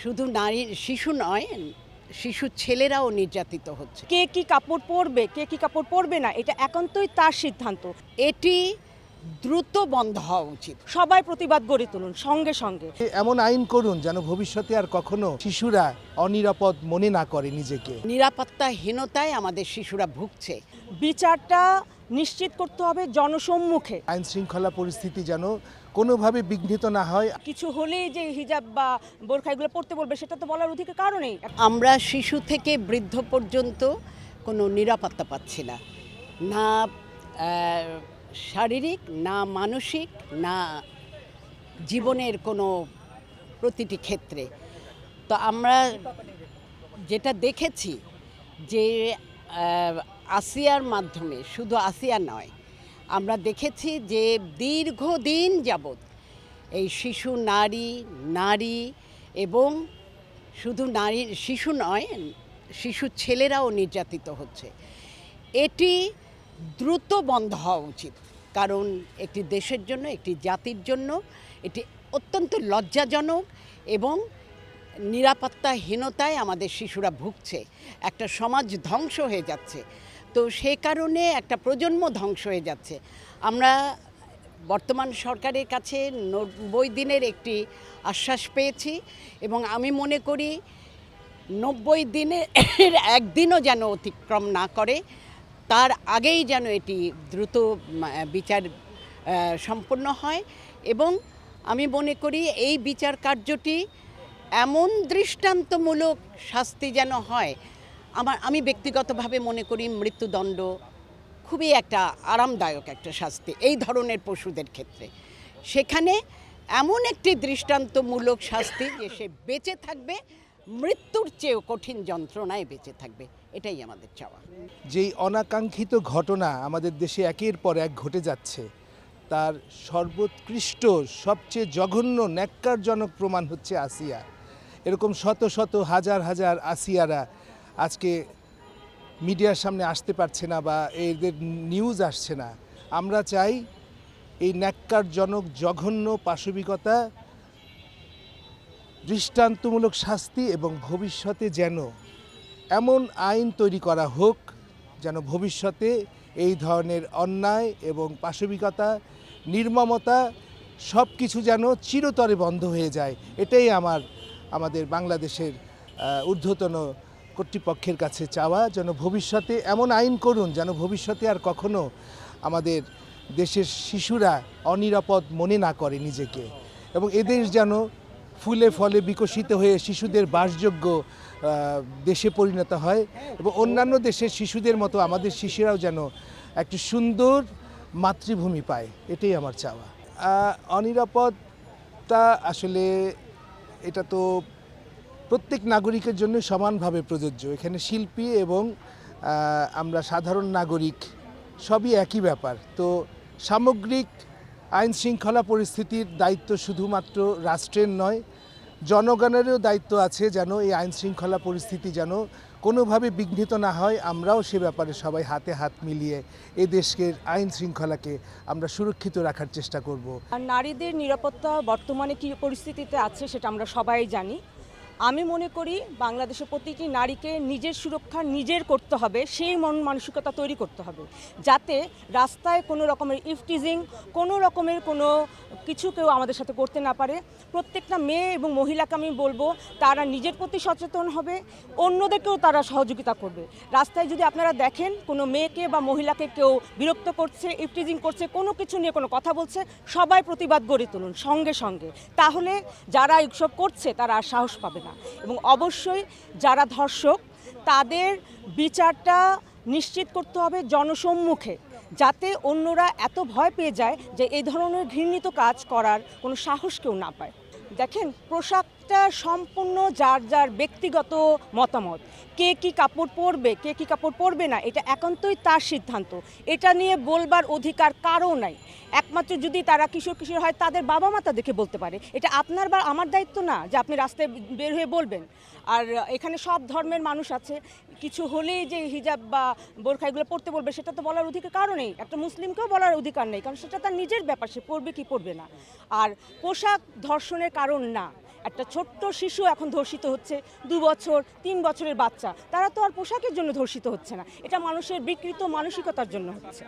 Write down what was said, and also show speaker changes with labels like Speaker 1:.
Speaker 1: শুধু নারী শিশু নয়, শিশু ছেলেরাও নির্যাতিত হচ্ছে।
Speaker 2: কে কি কাপড় পরবে, কে কি কাপড় পরবে না, এটা একান্তই তার সিদ্ধান্ত।
Speaker 1: এটি দ্রুত বন্ধ হওয়া উচিত।
Speaker 2: সবাই প্রতিবাদ গড়ে তুলুন সঙ্গে সঙ্গে।
Speaker 3: এমন আইন করুন যেন ভবিষ্যতে আর কখনো শিশুরা অনিরাপদ মনে না করে নিজেকে।
Speaker 1: নিরাপত্তাহীনতায় আমাদের শিশুরা ভুগছে।
Speaker 2: বিচারটা নিশ্চিত করতে হবে জনসম্মুখে।
Speaker 3: আইন শৃঙ্খলা পরিস্থিতি যেন কোনোভাবে বিঘ্নিত না হয়।
Speaker 2: কিছু হলেই যে হিজাব বা বোরখা এগুলো পড়তে বলবে, সেটা তো বলার অধিকার কারো নেই।
Speaker 1: আমরা শিশু থেকে বৃদ্ধ পর্যন্ত কোনো নিরাপত্তা পাচ্ছি না, না শারীরিক, না মানসিক, না জীবনের কোনো প্রতিটি ক্ষেত্রে। তো আমরা যেটা দেখেছি যে আসিয়ার মাধ্যমে, শুধু আসিয়া নয়, আমরা দেখেছি যে দীর্ঘদিন যাবৎ এই শিশু নারী এবং শুধু শিশু নয়, শিশু ছেলেরাও নির্যাতিত হচ্ছে। এটি দ্রুত বন্ধ হওয়া উচিত, কারণ একটি দেশের জন্য, একটি জাতির জন্য এটি অত্যন্ত লজ্জাজনক এবং নিরাপত্তাহীনতায় আমাদের শিশুরা ভুগছে। একটা সমাজ ধ্বংস হয়ে যাচ্ছে। তো সে কারণে একটা প্রজন্ম ধ্বংস হয়ে যাচ্ছে। আমরা বর্তমান সরকারের কাছে 90 দিনের একটি আশ্বাস পেয়েছি এবং আমি মনে করি 90 দিনের একদিনও যেন অতিক্রম না করে, তার আগেই যেন এটি দ্রুত বিচার সম্পন্ন হয়। এবং আমি মনে করি এই বিচার কার্যটি এমন দৃষ্টান্তমূলক শাস্তি যেন হয়। আমি ব্যক্তিগতভাবে মনে করি মৃত্যুদণ্ড খুবই একটা আরামদায়ক একটা শাস্তি এই ধরনের পশুদের ক্ষেত্রে। সেখানে এমন একটি দৃষ্টান্তমূলক শাস্তি যে সে বেঁচে থাকবে, মৃত্যুর চেয়েও কঠিন যন্ত্রণায় বেঁচে থাকবে, এটাই আমাদের চাওয়া।
Speaker 3: যেই অনাকাঙ্ক্ষিত ঘটনা আমাদের দেশে একের পর এক ঘটে যাচ্ছে, তার সর্বোৎকৃষ্ট সবচেয়ে জঘন্য ন্যাক্কারজনক প্রমাণ হচ্ছে আসিয়া। এরকম শত শত হাজার হাজার আসিয়ারা আজকে মিডিয়ার সামনে আসতে পারছে না বা এদের নিউজ আসছে না। আমরা চাই এই ন্যাক্কারজনক জঘন্য পাশবিকতা, দৃষ্টান্তমূলক শাস্তি এবং ভবিষ্যতে যেন এমন আইন তৈরি করা হোক যেন ভবিষ্যতে এই ধরনের অন্যায় এবং পাশবিকতা, নির্মমতা সব কিছু যেন চিরতরে বন্ধ হয়ে যায়। এটাই আমাদের বাংলাদেশের ঊর্ধ্বতন কর্তৃপক্ষের কাছে চাওয়া, যেন ভবিষ্যতে এমন আইন করুন যেন ভবিষ্যতে আর কখনো আমাদের দেশের শিশুরা অনিরাপদ মনে না করে নিজেকে, এবং এদেশ যেন ফুলে ফলে বিকশিত হয়ে শিশুদের বাসযোগ্য দেশে পরিণত হয় এবং অন্যান্য দেশের শিশুদের মতো আমাদের শিশুরাও যেন একটি সুন্দর মাতৃভূমি পায়। এটাই আমার চাওয়া। অনিরাপদতা আসলে এটা তো প্রত্যেক নাগরিকের জন্য সমানভাবে প্রযোজ্য। এখানে শিল্পী এবং আমরা সাধারণ নাগরিক সবই একই ব্যাপার। তো সামগ্রিক আইন শৃঙ্খলা পরিস্থিতির দায়িত্ব শুধুমাত্র রাষ্ট্রের নয়, জনগণেরও দায়িত্ব আছে যেন এই আইন শৃঙ্খলা পরিস্থিতি যেন কোনোভাবে বিঘ্নিত না হয়। আমরাও সে ব্যাপারে সবাই হাতে হাত মিলিয়ে এই দেশের আইন শৃঙ্খলাকে আমরা সুরক্ষিত রাখার চেষ্টা করব।
Speaker 2: আর নারীদের নিরাপত্তা বর্তমানে কী পরিস্থিতিতে আছে সেটা আমরা সবাই জানি। আমি মনে করি বাংলাদেশের প্রতিটি নারীকে নিজের সুরক্ষা নিজের করতে হবে, সেই মন মানসিকতা তৈরি করতে হবে, যাতে রাস্তায় কোনো রকমের ইফটিজিং, কোনো রকমের কোনো কিছু কেউ আমাদের সাথে করতে না পারে। প্রত্যেকটা মেয়ে এবং মহিলাকে আমি বলবো তারা নিজের প্রতি সচেতন হবে, অন্যদেরকেও তারা সহযোগিতা করবে। রাস্তায় যদি আপনারা দেখেন কোনো মেয়েকে বা মহিলাকে কেউ বিরক্ত করছে, ইফটিজিং করছে, কোনো কিছু নিয়ে কোনো কথা বলছে, সবাই প্রতিবাদ গড়ে তুলুন সঙ্গে সঙ্গে। তাহলে যারা এইসব করছে তারা আর সাহস পাবে না। এবং অবশ্যই যারা ধর্ষক তাদের বিচারটা নিশ্চিত করতে হবে জনসম্মুখে, যাতে অন্যরা এত ভয় পেয়ে যায় যে এই ধরনের ঘৃণিত কাজ করার কোনো সাহস কেউ না পায়। দেখেন, পোশাকটা সম্পূর্ণ যার যার ব্যক্তিগত মতামত। কে কি কাপড় পরবে, কে কি কাপড় পরবে না, এটা একান্তই তার সিদ্ধান্ত। এটা নিয়ে বলবার অধিকার কারও নাই। একমাত্র যদি তারা কিশোর হয় তাদের বাবা মা তাদেরকে বলতে পারে। এটা আপনার বা আমার দায়িত্ব না যে আপনি রাস্তায় বের হয়ে বলবেন। আর এখানে সব ধর্মের মানুষ আছে, কিছু হলেই যে হিজাব বা বোরখা এগুলো পড়তে বলবে, সেটা তো বলার অধিকার কারো নেই। একটা মুসলিমকেও বলার অধিকার নেই, কারণ সেটা তার নিজের ব্যাপার, সে পড়বে কি পড়বে না। আর পোশাক ধর্ষণের কারণ না। একটা ছোট্ট শিশু এখন ধর্ষিত হচ্ছে, 2 বছর 3 বছরের বাচ্চা, তারা তো আর পোশাকের জন্য ধর্ষিত হচ্ছে না, এটা মানুষের বিকৃত মানসিকতার জন্য হচ্ছে।